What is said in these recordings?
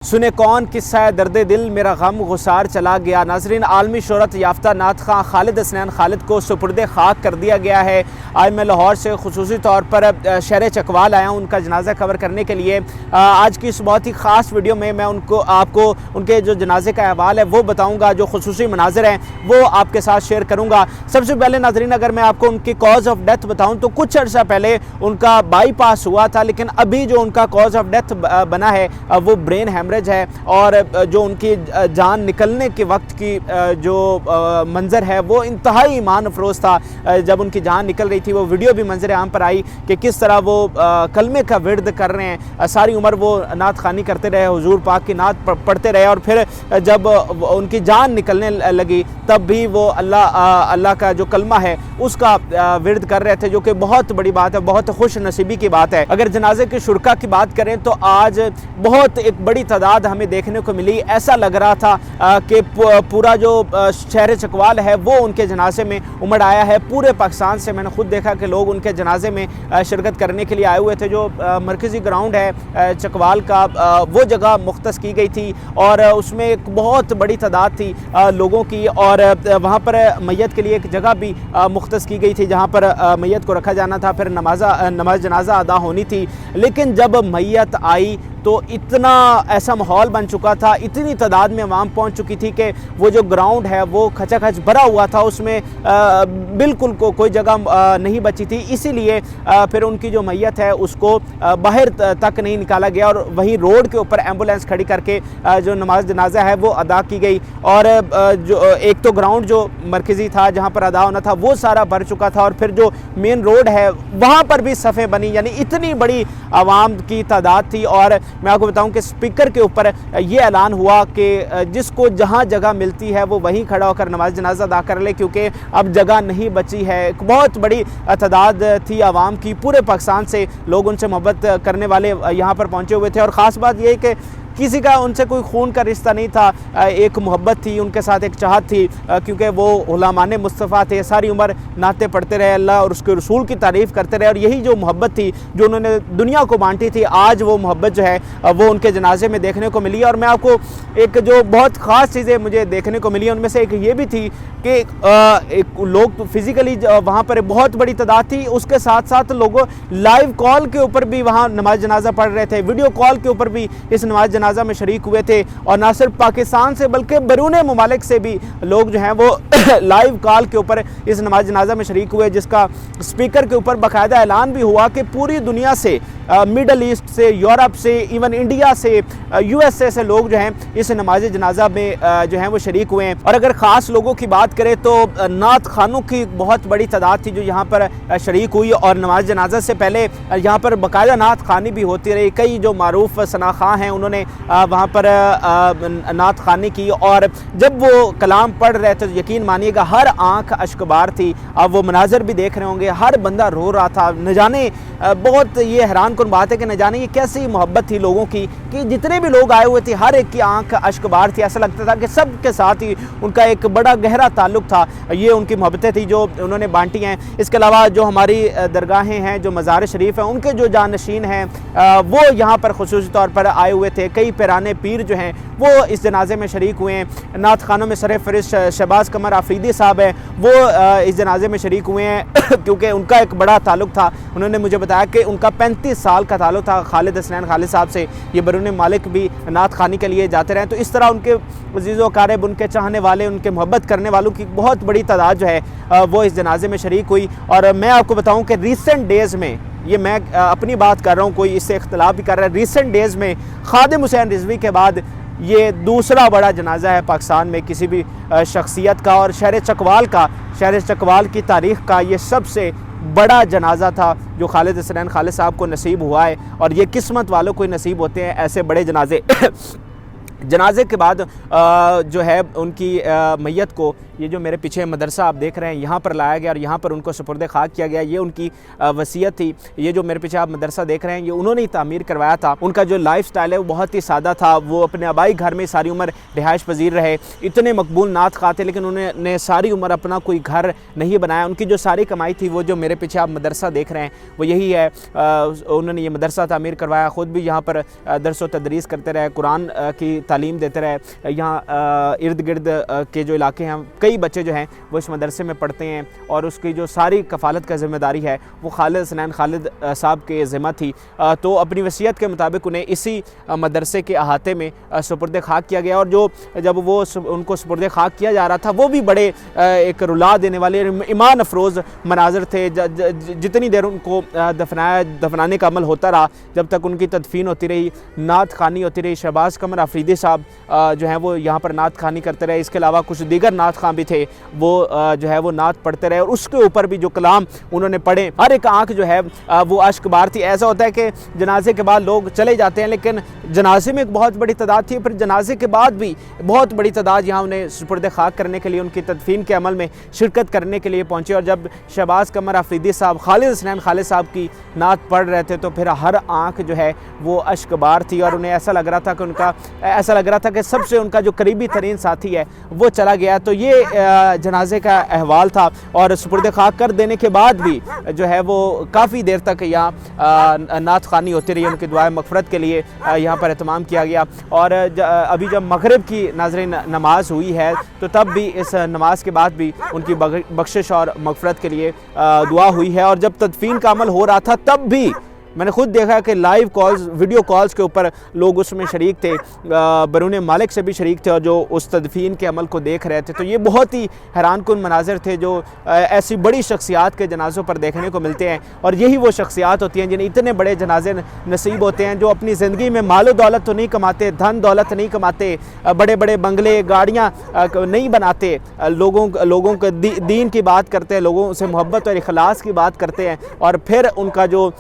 सुने कौन किस्सा है दर्द दिल मेरा गम गुसार चला गया। नाजरीन, आलमी शोहरत याफ्ता नात खां खालिद हसनैन खालिद को सुपुर्द खाक कर दिया गया है। आज मैं लाहौर से खुसूसी तौर पर शहर चकवाल आया हूँ उनका जनाजा कवर करने के लिए। आज की इस बहुत ही ख़ास वीडियो में मैं आपको उनके जो जनाजे का अहवाल है वो बताऊँगा, जो खुसूसी मनाजिर हैं वो आपके साथ शेयर करूँगा। सबसे पहले नाजरीन, अगर मैं आपको उनकी कॉज ऑफ डेथ बताऊँ तो कुछ अर्सा पहले उनका बाईपास हुआ था, लेकिन अभी जो उनका कॉज ऑफ डेथ बना है वो ब्रेन हेमरेज है। और जो उनकी जान निकलने के वक्त की जो मंजर है वो इंतहाई ईमान अफरोज़ था। जब उनकी जान निकल रही थी वो वीडियो भी मंजर आम पर आई कि किस तरह वो कलमे का विर्द कर रहे हैं। सारी उम्र वो नात खानी करते रहे, हुजूर पाक की नात पढ़ते रहे, और फिर जब उनकी जान निकलने लगी तब भी वो अल्लाह का जो कलमा है उसका विर्द कर रहे थे, जो कि बहुत बड़ी बात है, बहुत खुश नसीबी की बात है। अगर जनाजे के शुरका की बात करें तो आज बहुत एक बड़ी तादाद हमें देखने को मिली। ऐसा लग रहा था कि पूरा जो शहर चकवाल है वो उनके जनाजे में उमड़ आया है। पूरे पाकिस्तान से मैंने खुद देखा कि लोग उनके जनाजे में शिरकत करने के लिए आए हुए थे। जो मरकज़ी ग्राउंड है चकवाल का, वो जगह मुख्तस की गई थी और उसमें एक बहुत बड़ी तादाद थी लोगों की, और वहाँ पर मैयत के लिए एक जगह भी मुख्तस की गई थी जहाँ पर मैयत को रखा जाना था, फिर नमाज जनाजा अदा होनी थी। लेकिन जब मैयत आई तो इतना ऐसा माहौल बन चुका था, इतनी तादाद में अवाम पहुंच चुकी थी कि वो जो ग्राउंड है वो खचाखच भरा हुआ था, उसमें बिल्कुल कोई जगह नहीं बची थी। इसीलिए फिर उनकी जो मैयत है उसको बाहर तक नहीं निकाला गया और वहीं रोड के ऊपर एम्बुलेंस खड़ी करके जो नमाज जनाजा है वो अदा की गई। और जो एक तो ग्राउंड जो मरकज़ी था जहाँ पर अदा होना था वो सारा भर चुका था, और फिर जो मेन रोड है वहाँ पर भी सफ़ें बनी, यानी इतनी बड़ी आवाम की तादाद थी। और मैं आपको बताऊं कि स्पीकर के ऊपर ये ऐलान हुआ कि जिसको जहां जगह मिलती है वो वहीं खड़ा होकर नमाज जनाजा अदा कर ले, क्योंकि अब जगह नहीं बची है। एक बहुत बड़ी तादाद थी आवाम की, पूरे पाकिस्तान से लोग उनसे मोहब्बत करने वाले यहाँ पर पहुँचे हुए थे। और ख़ास बात यह कि किसी का उनसे कोई खून का रिश्ता नहीं था, एक मोहब्बत थी उनके साथ, एक चाहत थी, क्योंकि वो गुलामान मुस्तफ़ा थे। सारी उम्र नाते पढ़ते रहे, अल्लाह और उसके रसूल की तारीफ़ करते रहे, और यही जो मोहब्बत थी जो उन्होंने दुनिया को बांटी थी, आज वो मोहब्बत जो है वो उनके जनाजे में देखने को मिली। और मैं आपको एक जो बहुत ख़ास चीज़ें मुझे देखने को मिली उनमें से एक ये भी थी कि एक लोग तो फिज़िकली वहाँ पर बहुत बड़ी तादाद थी, उसके साथ साथ लोगों लाइव कॉल के ऊपर भी वहाँ नमाज जनाजा पढ़ रहे थे, वीडियो कॉल के ऊपर भी इस नमाज जनाजा में शरीक हुए थे। और ना सिर्फ पाकिस्तान से बल्कि बैरून मुमालिक से भी लोग जो हैं वो लाइव कॉल के ऊपर इस नमाज जनाजा में शरीक हुए, जिसका स्पीकर के ऊपर बाकायदा ऐलान भी हुआ कि पूरी दुनिया से, मिडल ईस्ट से, यूरोप से, इवन इंडिया से, USA से लोग जो हैं इस नमाज जनाजा में जो हैं वो शरीक हुए हैं। और अगर ख़ास लोगों की बात करें तो नात खानों की बहुत बड़ी तादाद थी जो यहाँ पर शरीक हुई, और नमाज जनाजा से पहले यहाँ पर बाकायदा नात खानी भी होती रही। कई जो मारूफ सना खां हैं उन्होंने वहाँ पर नात खानी की, और जब वो कलाम पढ़ रहे थे तो यकीन मानिएगा हर आँख अश्कबार थी। आप वो मनाजर भी देख रहे होंगे, हर बंदा रो रहा था। न जाने बहुत ये हैरान कुन बात है कि न जाने ये कैसी मोहब्बत थी लोगों की कि जितने भी लोग आए हुए थे हर एक की आंख अश्कबार थी। ऐसा लगता था कि सब के साथ ही उनका एक बड़ा गहरा ताल्लुक था। ये उनकी मोहब्बतें थी जो उन्होंने बांटी हैं। इसके अलावा जो हमारी दरगाहें हैं, जो मज़ार शरीफ हैं, उनके जो जानशीन हैं वो यहाँ पर खुसूसी तौर पर आए हुए थे। कई पिराने पीर जो हैं वो इस जनाजे में शरीक हुए हैं। नात खानों में सरफ़रिश्त शहबाज कमर आफरीदी साहब हैं, वो इस जनाजे में शरीक हुए हैं क्योंकि उनका एक बड़ा ताल्लुक था। उन्होंने मुझे बताया कि उनका 35 साल का ताल्लुक था खालिद हसनैन खालिद साहब से। ये बैरून मालिक भी नात खानी के लिए जाते रहे। तो इस तरह उनके अज़ीज़ व क़ारिब, उनके चाहने वाले, उनके मोहब्बत करने वालों की बहुत बड़ी तादाद जो है वो इस जनाजे में शरीक हुई। और मैं आपको बताऊँ कि रिसेंट डेज़ में, ये मैं अपनी बात कर रहा हूँ, कोई इससे इख्तलाफ भी कर रहा है, रिसेंट डेज़ में खादिम हुसैन रिजवी के बाद ये दूसरा बड़ा जनाजा है पाकिस्तान में किसी भी शख्सियत का, और शहर चकवाल की तारीख़ का ये सबसे बड़ा जनाजा था जो खालिद हसनैन खालिद साहब को नसीब हुआ है। और ये किस्मत वालों को नसीब होते हैं ऐसे बड़े जनाजे। जनाजे के बाद जो है उनकी मैयत को ये जो मेरे पीछे मदरसा आप देख रहे हैं यहाँ पर लाया गया और यहाँ पर उनको सुपुर्द खाक किया गया। ये उनकी वसीयत थी। ये जो मेरे पीछे आप मदरसा देख रहे हैं ये उन्होंने ही तामीर करवाया था। उनका जो लाइफ स्टाइल है वो बहुत ही सादा था। वो अपने आबाई घर में सारी उम्र रिहाइश पजीर रहे। इतने मकबूल नात खा थे लेकिन उन्होंने सारी उम्र अपना कोई घर नहीं बनाया। उनकी जो सारी कमाई थी वो जो मेरे पीछे आप मदरसा देख रहे हैं वो यही है। उन्होंने ये मदरसा तामीर करवाया, ख़ुद भी यहाँ पर दरस व तदरीस करते रहे, कुरान की तालीम देते रहे। यहाँ इर्द गिर्द के जो इलाके हैं कई बच्चे जो हैं वो इस मदरसे में पढ़ते हैं और उसकी जो सारी कफ़ालत का ज़िम्मेदारी है वो खालिद हसनैन खालिद साहब के ज़िम्मा थी। तो अपनी वसीयत के मुताबिक उन्हें इसी मदरसे के अहाते में सुपुर्द खाक किया गया। और जो जब वो उनको सुपुर्द खाक किया जा रहा था वो भी बड़े एक रुला देने वाले ईमान अफरोज़ मनाज़र थे। जितनी देर उनको दफनाने का अमल होता रहा, जब तक उनकी तदफीन होती रही, नात खानी होती रही। शहबाज कमर आफरीदी साहब जो हैं वो यहाँ पर नात खानी करते रहे। इसके अलावा कुछ दीगर नात खां भी थे, वो जो है वो नात पढ़ते रहे और उसके ऊपर भी जो कलाम उन्होंने पढ़े, हर एक आँख जो है वो अश्क बार थी। ऐसा होता है कि जनाजे के बाद लोग चले जाते हैं लेकिन जनाजे में एक बहुत बड़ी तादाद थी, फिर जनाजे के बाद भी बहुत बड़ी तादाद यहाँ उन्हें सुपुर्द खाक करने के लिए, उनकी तदफीन के अमल में शिरकत करने के लिए पहुँचे। और जब शहबाज कमर आफरीदी साहब खालिद हसनैन खालिद साहब की नात पढ़ रहे थे तो फिर हर आँख जो है वो अश्क बार थी और उन्हें ऐसा लग रहा था कि सबसे उनका जो करीबी तरीन साथी है वो चला गया। तो ये जनाजे का अहवाल था और सुपुर्द खाक कर देने के बाद भी जो है वो काफ़ी देर तक यहाँ नात खानी होती रही। उनकी दुआए मग़फ़िरत के लिए यहाँ पर एहतमाम किया गया। और अभी जब मग़रिब की नाज़रीन नमाज हुई है तो तब भी इस नमाज के बाद भी उनकी बख्शिश और मग़फ़िरत के लिए दुआ हुई है। और जब तदफीन का अमल हो रहा था तब भी मैंने खुद देखा कि लाइव कॉल्स, वीडियो कॉल्स के ऊपर लोग उसमें शरीक थे, बरून मालिक से भी शरीक थे और जो उस तदफीन के अमल को देख रहे थे। तो ये बहुत ही हैरानकुन मनाजिर थे जो ऐसी बड़ी शख्सियात के जनाज़ों पर देखने को मिलते हैं। और यही वो शख्सियात होती हैं जिन्हें इतने बड़े जनाजे नसीब होते हैं, जो अपनी ज़िंदगी में मालो दौलत तो नहीं कमाते, धन दौलत नहीं कमाते, बड़े बड़े बंगले गाड़ियाँ नहीं बनाते, लोगों के दीन की बात करते हैं, लोगों से मोहब्बत और इखलास की बात करते हैं। और फिर उनका जो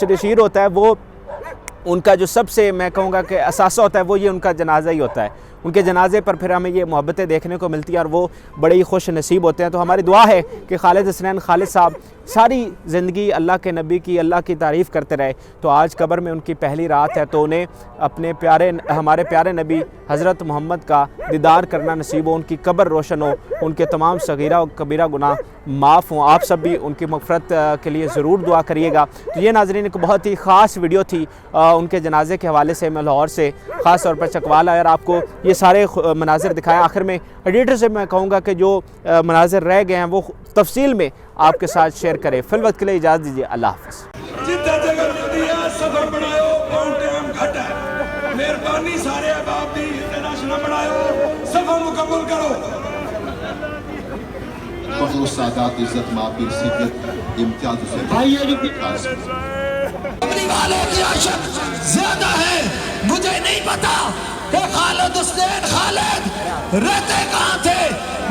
शरीर होता है वो, उनका जो सबसे मैं कहूँगा कि असासा होता है वो ये उनका जनाजा ही होता है। उनके जनाजे पर फिर हमें ये मोहब्बतें देखने को मिलती हैं और वो बड़े ही खुश नसीब होते हैं। तो हमारी दुआ है कि खालिद हसनैन खालिद साहब सारी ज़िंदगी अल्लाह के नबी की, अल्लाह की तारीफ़ करते रहे। तो आज कब्र में उनकी पहली रात है तो उन्हें अपने हमारे प्यारे नबी हज़रत मोहम्मद का दीदार करना नसीब हो, उनकी कब्र रोशन हो, उनके तमाम सगीरा और कबीरा गुनाह माफ़ हों। आप सब भी उनकी मग़फ़िरत के लिए ज़रूर दुआ करिएगा। तो ये नाज़रीन एक बहुत ही ख़ास वीडियो थी उनके जनाजे के हवाले से। मैं लाहौर से ख़ास तौर पर चकवाल आया और आपको ये सारे मनाजिर दिखाया। आखिर में एडिटर से मैं कहूँगा कि जो मनाजिर रह गए हैं वो तफसील में आपके साथ शेयर करें। फिल वक्त के लिए इजाज़त दीजिए। अल्लाह हाफ़िज़। मेहरबानी सारे अहबाब दी इंटरनेशनल बनायो, सफर मुकम्मल करो। बहुत सादात इज्जत माफी सिद्दत इम्तियाज से अपनी वालों की आशक ज्यादा है। मुझे नहीं पता कि खालिद हसनैन खालिद रहते कहाँ थे,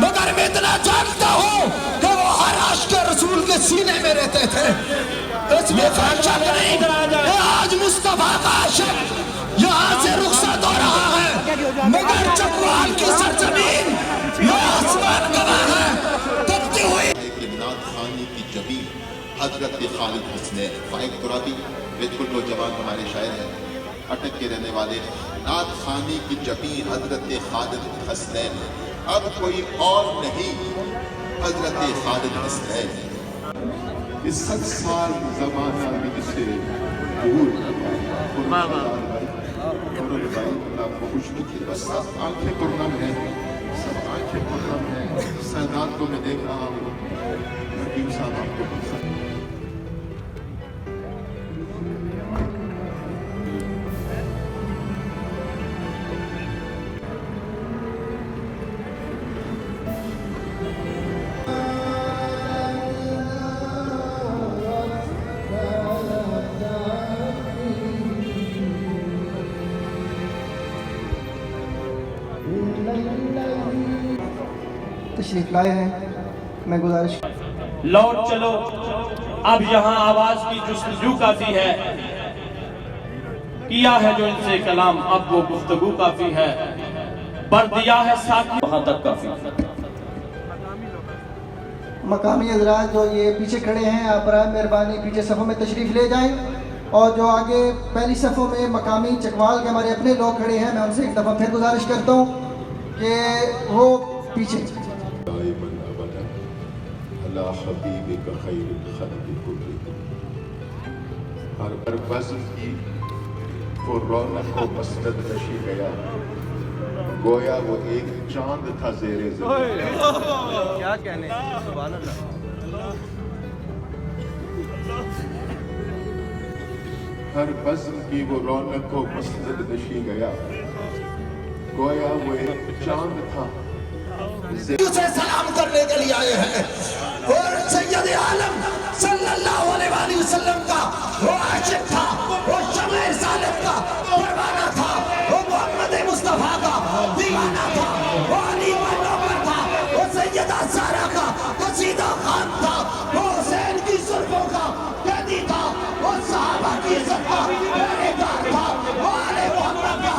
मगर मैं इतना जानता हूँ कि वो हर आशिक रसूल के सीने में रहते थे। इसमें कोई शक नहीं कि आज मुस्तफा का आशिक यहाँ से रुखसत हो रहा है, मगर चकवाल की सरजमीन ये आसमान गवाह है। तपती हुई नात खानी की जबी हजरत खालिद हसनैन वाहिद तुराबी बिल्कुल वो जवान हमारे शायर हैं, अटक के रहने वाले। नात खानी की जबी हजरत खालिद हसनैन, अब कोई और नहीं हजरत खालिद हसनैन। इस 7 साल जमाना मुझसे दूर आपको कुछ नहीं, बस सब आंखें पुरनम है, सब आंखें पुरनम है। सादात को मैं देख रहा हूँ, हकीम साहब आपको तशरीफ लाए हैं। मैं गुजारिश लौट चलो, अब यहाँ आवाज की जुस्तजू काफी है, किया है जो इनसे कलाम अब वो गुफ्तगू काफी है, पर दिया है साथ वहां तक काफी। मकामी हजरात जो ये पीछे खड़े हैं, आप बराए मेहरबानी पीछे सफ़ों में तशरीफ़ ले जाएं। और जो आगे पहली सफ़ों में मकामी चकवाल के हमारे अपने लोग खड़े हैं, मैं उनसे एक दफ़ा फिर गुजारिश करता हूँ कि वो पीछे। हर फज़ल की वो रौनक को मसनद नशी गया, गोया वो एक चांद था ज़ेरे ज़मीन। क्या कहने, सुभान अल्लाह। हर फज़ल की वो रौनक को मसनद नशी गया, गोया वो एक चांद था। उसे सलाम करने के लिए आए हैं और सैयद आलम सल्लल्लाहु अलैहि वसल्लम का वो आशिक था, वो शम्ए सालिक का परवाना था, वो मोहम्मद मुस्तफा का दीवाना था, वो अली मनोवर था, वो सैयदा सारा का कसीदा खान था, वो हुसैन की सुल्फों का कैदी था, वो सहाबा की इज्जत का पहरेदार था, वो आले मोहम्मद का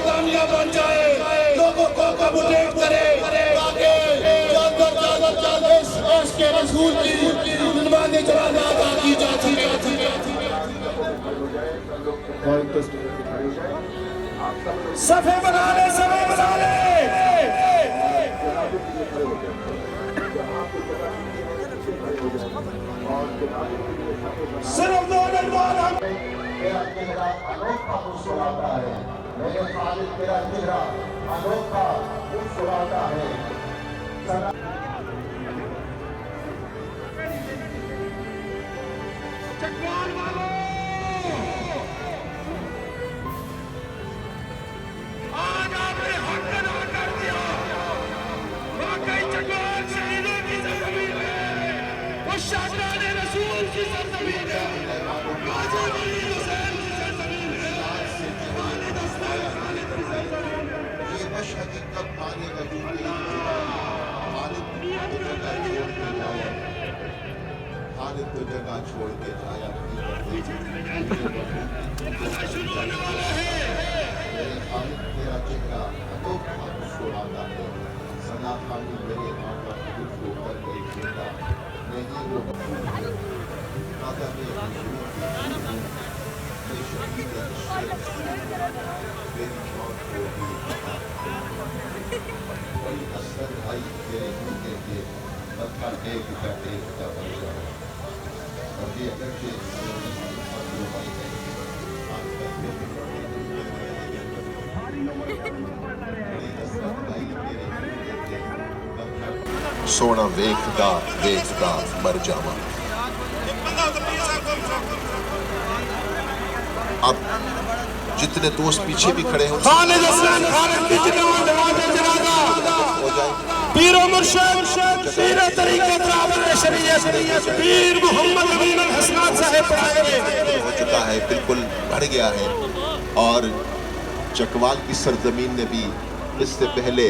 कामयाब बन जाए, लोगों को कबूल करे ताकि ज्यादा इसके रसूल की मनमानी जवाना अदा की जा सके। सफे बना ले, सफे बना ले। सिर्फ दो नजवान हम मेरा चेहरा अनोखा मुस्कुराता है, मेरे खालिद तेरा चेहरा अनोखा मुस्कुराता है। चकवाल वालों, आज आपने हक अदा कर दिया। वाकई चकवाल शहीदों की सरजमीन है, वो शादाने रसूल की सरजमीन है, गाजी वली हुसैन की सरजमीन है, खालिद अस्तार खालिद की सरजमीन है। ये मशहद कब आने वजूद खालिद तो जगह छोड़ के जाया, खालिद तेरा चेहरा अनोखा मुस्कुराता है। सना खानी मेरे आका खुद होकर गई जिंदा, नहीं वो दादा मेरी मौत हो गई। कोई असर आई तेरे होने के मत्था एक का बन जाए। और ये अगर के सोना वेखदा वेखदा मर जावा। अब जितने दोस्त पीछे भी खड़े हैं खालिद अस्तार खालिद की जनाजा हो जाए। पीर मुर्शिद पीर तरीक़त रावल शरीयत पीर मोहम्मद अमीन हसनात साहब पढ़ाएंगे। हो चुका है, बिल्कुल बढ़ गया है। और चकवाल की सरजमीन ने भी इससे पहले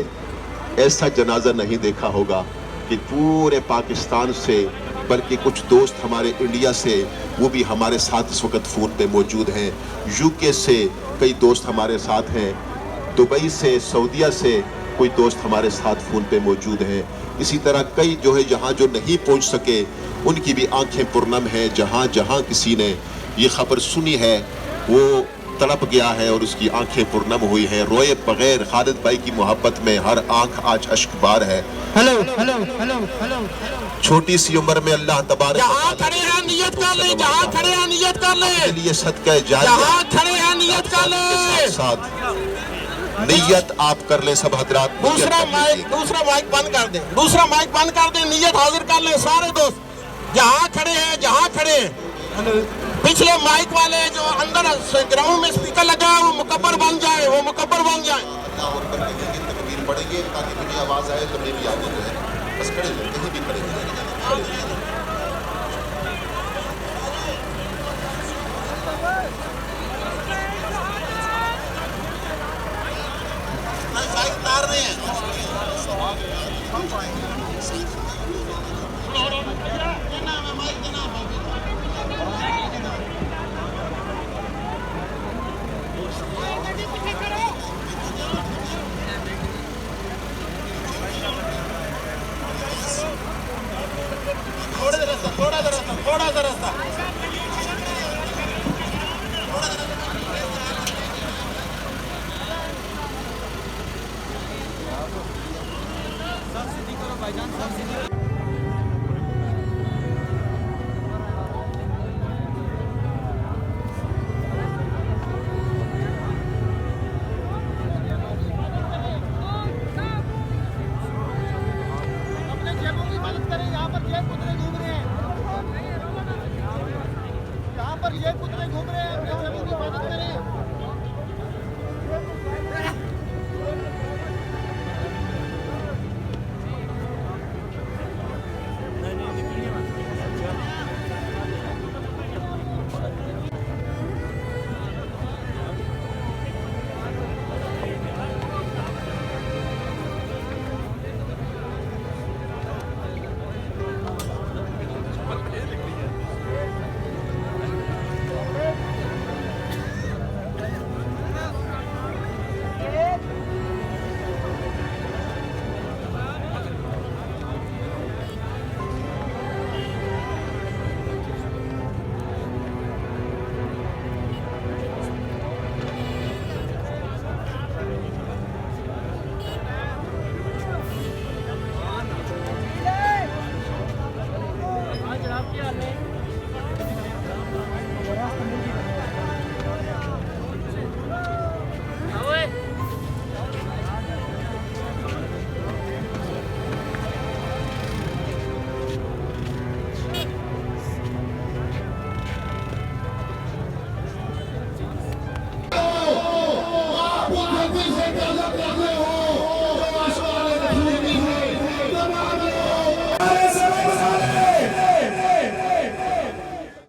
ऐसा जनाजा नहीं देखा होगा कि पूरे पाकिस्तान से, बल्कि कुछ दोस्त हमारे इंडिया से, वो भी हमारे साथ इस वक्त फ़ोन पे मौजूद हैं। यूके से कई दोस्त हमारे साथ हैं, दुबई से, सऊदीया से कोई दोस्त हमारे साथ फ़ोन पे मौजूद हैं। इसी तरह कई जो है जहाँ जो नहीं पहुँच सके उनकी भी आंखें पुरनम हैं। जहाँ जहाँ किसी ने ये खबर सुनी है वो तड़प गया है और उसकी आंखें पुरनम हुई हैं। रोए बगैर खालिद भाई की मोहब्बत में हर आंख आज अश्कबार है। हेलो हेलो हेलो हेलो छोटी सी उम्र में अल्लाह तबारक जहाँ खड़े हैं नियत कर ले, जहाँ खड़े हैं नियत कर ले, के लिए सदका जारिया जहाँ खड़े हैं नियत कर ले। साथ नियत आप कर ले सब हजरात। दूसरा माइक बंद कर दे, दूसरा माइक बंद कर दे, नियत हाजिर कर ले सारे दोस्त। जहाँ खड़े हैं, जहाँ खड़े हैं, पिछले माइक वाले जो अंदर ग्राउंड में स्पीकर लगा है वो मुकब्बर बन जाए, वो मुकब्बर बन जाए। तकबीर पढ़ेंगे ताकि मुझे आवाज आए तो मेरी आगे जो है बस खड़े हो, कहीं भी खड़े हो। उतार रहे हैं। और ये कुत्ते घूम रहे हैं, अपने जमीन की हिफाजत करें।